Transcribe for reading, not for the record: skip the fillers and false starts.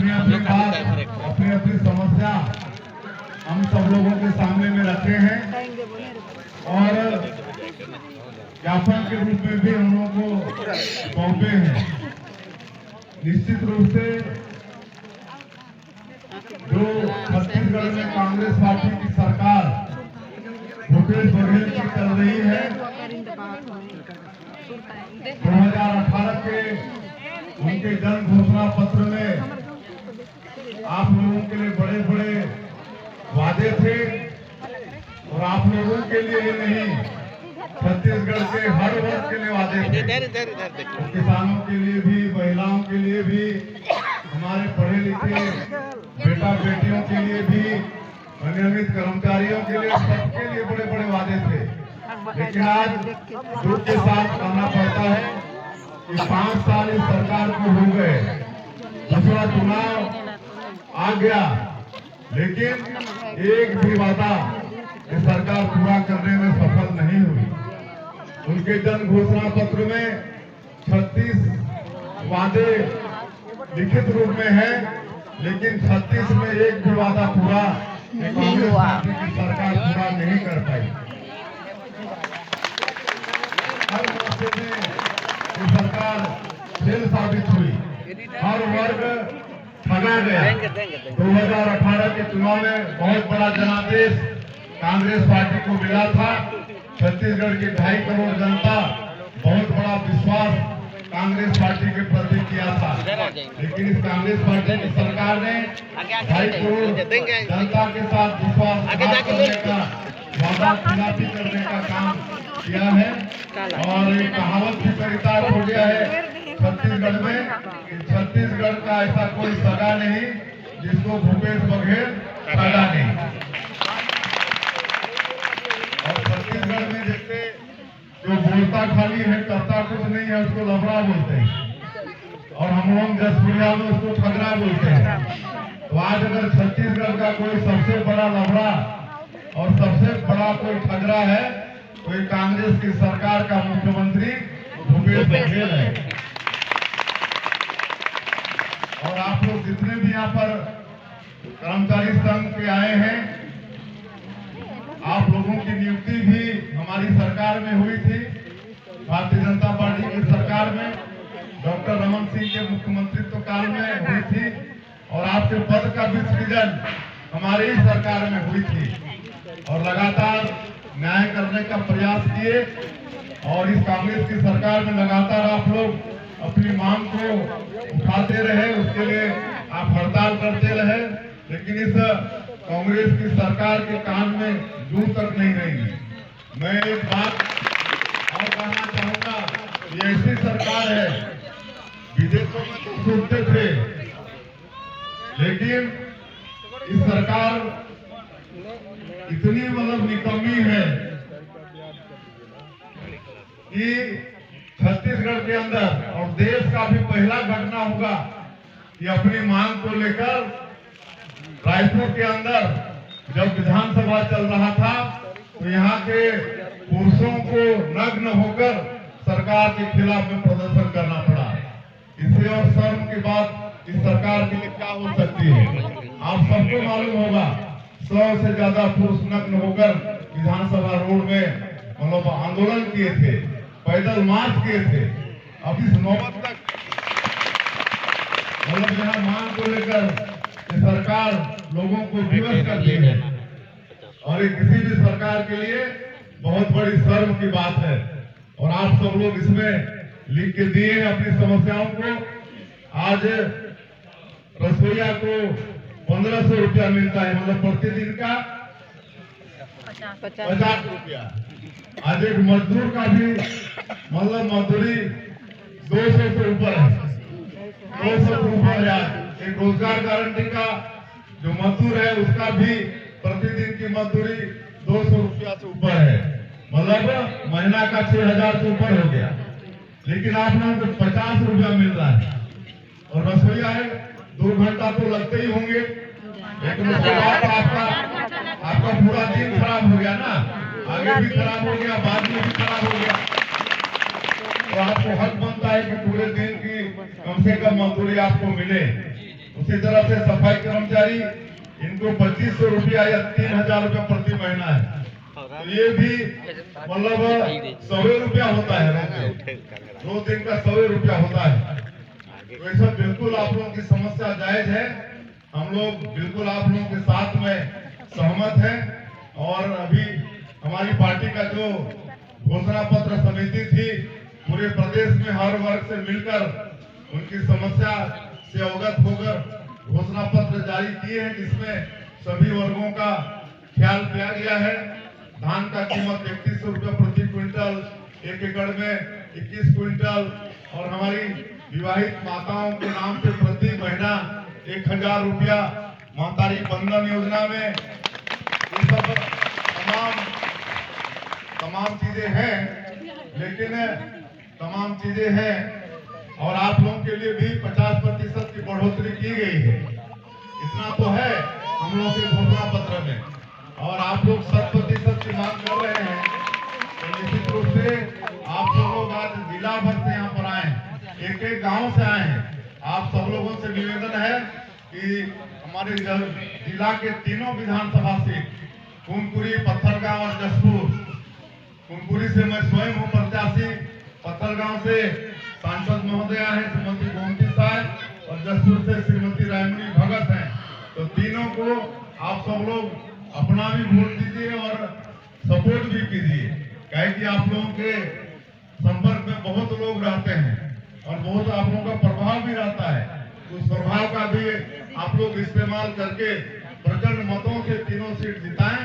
अपनी अपनी बात, अपनी अपनी समस्या हम सब लोगों के सामने में रखे हैं और ज्ञापन के रूप में भी हम लोगों को सौंपे हैं। निश्चित रूप से जो छत्तीसगढ़ में कांग्रेस पार्टी की सरकार भूपेश बघेल की चल रही है, 2018 के उनके जन घोषणा पत्र में आप लोगों के लिए बड़े बड़े वादे थे और आप लोगों के लिए ही नहीं, छत्तीसगढ़ के हर वर्ग के लिए वादे थे। किसानों के लिए भी, महिलाओं के लिए भी, हमारे पढ़े लिखे बेटा बेटियों के लिए भी, अनियमित कर्मचारियों के लिए, सबके लिए बड़े बड़े वादे थे। लेकिन आज दुख के साथ कहना पड़ता है कि 5 साल इस सरकार को हो गए, दूसरा चुनाव आ गया, लेकिन एक भी वादा ये सरकार पूरा करने में सफल नहीं हुई। उनके जन घोषणा पत्र में 36 वादे लिखित रूप में है, लेकिन 36 में एक भी वादा पूरा कांग्रेस पार्टी की सरकार पूरा नहीं कर पाई। हर मोर्चे में ये सरकार फेल साबित हुई, हर वर्ग ठगा गया। 2018 के चुनाव में बहुत बड़ा जनादेश कांग्रेस पार्टी को मिला था। छत्तीसगढ़ की 2.5 करोड़ जनता बहुत बड़ा विश्वास कांग्रेस पार्टी के प्रति किया था, लेकिन इस कांग्रेस पार्टी की सरकार ने 2.5 करोड़ जनता के साथ विश्वासघात करने का, वादा खिलाफी करने का काम किया है। और एक कहावत भी चरितार्थ हो गया है छत्तीसगढ़ में, छत्तीसगढ़ का ऐसा कोई सगा नहीं जिसको भूपेश बघेल सगा नहीं। और छत्तीसगढ़ में जैसे जो बोलता खाली है, करता कुछ नहीं है, उसको लफड़ा बोलते हैं, और हम लोग जसपुरिया में उसको ठगरा बोलते हैं। तो आज अगर छत्तीसगढ़ का कोई सबसे बड़ा लफड़ा और सबसे बड़ा कोई ठगरा है तो ये कांग्रेस की सरकार का मुख्यमंत्री भूपेश बघेल है। और आप लोग जितने भी यहाँ पर कर्मचारी संघ के आए हैं, आप लोगों की नियुक्ति भी हमारी सरकार में हुई थी, भारतीय जनता पार्टी की सरकार में, डॉक्टर रमन सिंह के मुख्यमंत्रित्व काल में हुई थी, और आपके पद का भी सृजन हमारी ही सरकार में हुई थी। और लगातार न्याय करने का प्रयास किए, और इस कांग्रेस की सरकार में लगातार आप लोग अपनी मांग को उठाते रहे, उसके लिए आप हड़ताल करते रहे, लेकिन इस कांग्रेस की सरकार के कान में जूं तक नहीं रहेगी। मैं एक बात और कहना चाहूंगा, ये ऐसी सरकार है, विदेशों में तो सुनते थे, लेकिन इस सरकार इतनी मतलब निकम्मी है कि छत्तीसगढ़ के अंदर और देश का भी पहला घटना होगा कि अपनी मांग को लेकर रायपुर के अंदर जब विधानसभा चल रहा था तो यहाँ के पुरुषों को नग्न होकर सरकार के खिलाफ में प्रदर्शन करना पड़ा। इससे और शर्म की बात इस सरकार के लिए क्या हो सकती है? आप सबको मालूम होगा, 100 से ज्यादा पुरुष नग्न होकर विधानसभा रोड में मतलब आंदोलन किए थे, पैदल मार्च किए थे। अब इस नौबत तक मतलब यहाँ मांग को लेकर सरकार लोगों को विवश करती है, और ये किसी भी सरकार के लिए बहुत बड़ी शर्म की बात है। और आप सब लोग इसमें लिख के दिए हैं अपनी समस्याओं को। आज रसोईया को 1500 रुपया मिलता है, मतलब प्रतिदिन का 50 रुपया। आज एक मजदूर का भी मतलब मजदूरी 200 से ऊपर है, 200 से ऊपर है। एक रोजगार गारंटी का जो मजदूर है उसका भी प्रतिदिन की मजदूरी 200 रुपया से ऊपर है, मतलब महीना का 6000 से ऊपर हो गया। लेकिन आप लोगों को 50 रुपया मिल रहा है, और रसोईया है 2 घंटा तो लगते ही होंगे, लेकिन उसके बाद आपका पूरा दिन खराब हो गया ना, आगे भी खराब हो गया, बाद में भी खराब हो गया। तो आपको हक बनता है कि पूरे दिन की कम से कम मजदूरी आपको मिले। उसी तरह से सफाई कर्मचारी, इनको 2500 रुपया या 3000 रुपया प्रति महीना है। तो ये भी मतलब 100 रुपया होता है, 2 दिन का 100 रुपया होता है। तो ये सब बिल्कुल आप लोगों की समस्या जायज है, हम लोग बिल्कुल आप लोगों के साथ में सहमत हैं। और अभी हमारी पार्टी का जो घोषणा पत्र समिति थी, पूरे प्रदेश में हर वर्ग से मिलकर उनकी समस्या से अवगत होकर घोषणा पत्र जारी किए हैं, जिसमें सभी वर्गों का ख्याल किया गया है। धान का कीमत 3100 रुपया प्रति क्विंटल, 1 एकड़ में 21 क्विंटल, और हमारी विवाहित माताओं के नाम से प्रति महीना 1000 रुपया महतारी बंधन योजना में। ये सब तमाम चीजें हैं, लेकिन तमाम चीजें हैं और आप लोगों के लिए भी 50% की बढ़ोतरी की गई है। इतना तो है हम लोगों के घोषणा पत्र में, और आप लोग 100% की मांग कर रहे हैं। तो निश्चित रूप से आप सब लोग आज जिला भर से यहाँ पर आए हैं, एक एक गांव से आए हैं। आप सब लोगों से निवेदन है कि हमारे जिला के तीनों विधानसभा सीट, कुनकुरी, पत्थलगांव और जसपुर, कुनकुरी से मैं स्वयं हूँ प्रत्याशी, पत्थलगांव से सांसद महोदया है श्रीमती गोमती साहब, और जसपुर से श्रीमती रायमणी भगत हैं। तो तीनों को आप सब लोग अपना भी वोट दीजिए और सपोर्ट भी कीजिए, क्या कि आप लोगों के संपर्क में बहुत लोग रहते हैं और बहुत आप लोगों का प्रभाव भी रहता है। उस प्रभाव का भी आप लोग इस्तेमाल करके प्रचंड मतों से तीनों सीट जिताएं